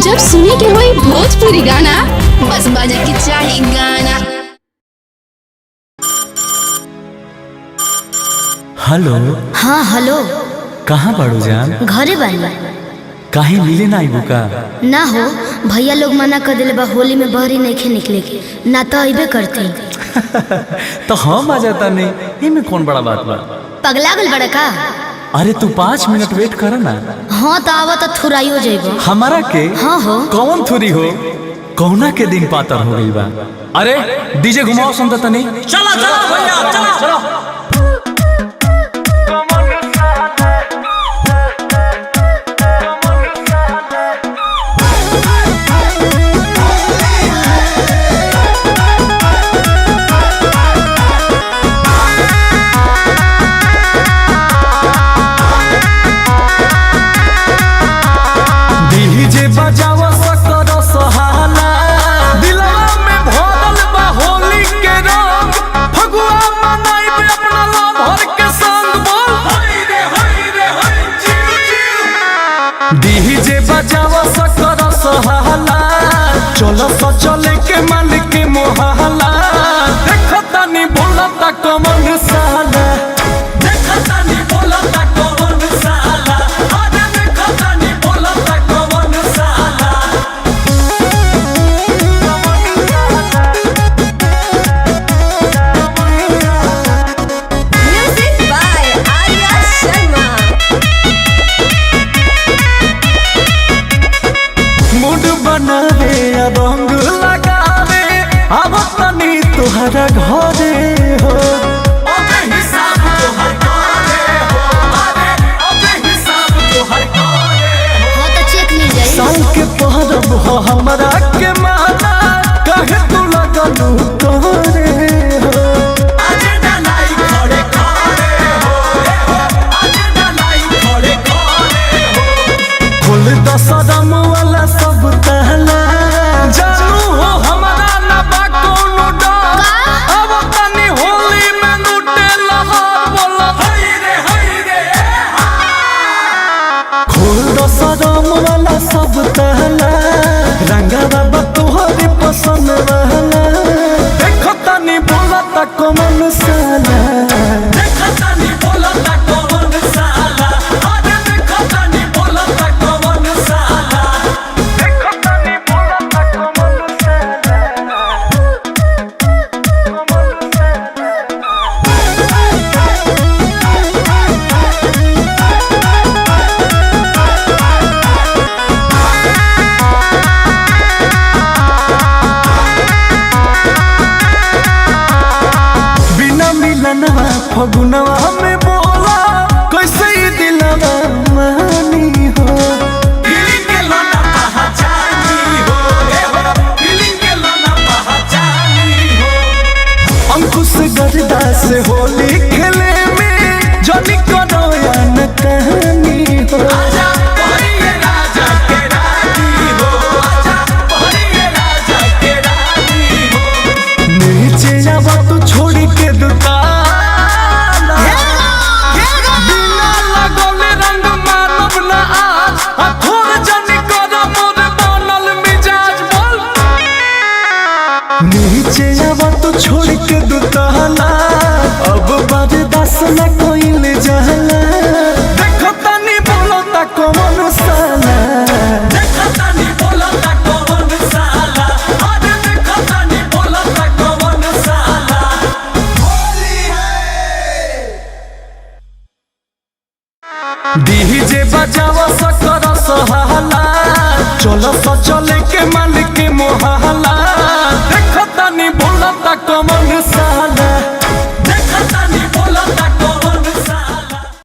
जब सुने के होई भोजपुरी गाना बस बजे के चाही गाना। हेलो। हाँ हेलो। कहाँ बाड़ू जान? घरे बानी। काहे मिले ना आइबू का? ना हो, भैया लोग मना कर दिले बा होली में बहरी नहीं निकले के, ना तो अइबे करती। तो हम आ जाता नहीं, इनमें कौन बड़ा बात बा? पगला गल बड़ा का? अरे तू 5 मिनट वेट कर ना। हाँ तो आवा तो थुराइयो जाइबो। हमारा के? हाँ हो। कौन थुरी हो? कौना के दिन पातर हो गई बा? अरे डीजे घुमाओ सुनता तनी। चला चला भैया चला चला। डीजे बजावा सकर सहाला, दिलवा में भरल बा होली के रंग, फगुआ मनाइबे अपना लवर के संग। बोल हाय रे चिव चिव। डीजे बजावा सकर सहाला, चलो तो चले के मालिक के मोहल्ला, देखता नी बोलता कमन साला, देखता नी बोलता कमन साला, अरे देखता नी बोलता कमन साला। Music by Arya Sharma. Mood बनावे रंग लगावे, अब तनी तुहरा घरे हो, अबे हिसाब तोहर करे हो, अबे हिसाब तोहर करे हो। हाँ तो चेक मिल जाई। साल के पहरब हो हमरा के माना, कहे तू लगलू करे हो, आज डलाई खड़े खड़े हो, आज डलाई खड़े खड़े हो। खोल दसरम वाला सब तहला, जानू हो हमरा ना बा कोनो डर, अब तनी होली में लूटे लहर। बोला हाय रे खोल दसरम वाला सब तहला, रंगा बाबा तोहरे पसंद रहला, देखो तनी बोलता कमन साला, देखो तनी बोलता कमन साला, अरे देखो तनी बोलता कमन साला, देखो तनी बोलता कमन साला, कमन साला। बिना मिलनवा फगुनवा में बोला, कैसे ही दिलवा मानी हो, फीलिंग के लाना पहचानी हो, फीलिंग के लाना पहचानी हो। अंकुश गर्दा से होली खेले में जनी करो या न कहानी हो, आजा बहरिए राजा के रानी हो, आजा बहरिए राजा के रानी हो। नीचे आवा तू छोड़ के दुकान, बिना लगौले रंग मानव ना आज, थोड़ जनी कर मोर बनल मिजाज। बोल नीचे आवा तू छोड़ के दुकाना, अब बर्दाश्त न कोइल जाला, देखो तनी बोलता कमन साला, देखो तनी बोलता कमन साला, अरे देखो तनी बोलता कमन साला। डीजे बजावा सकर सहाला, चलो तो चले के मालिक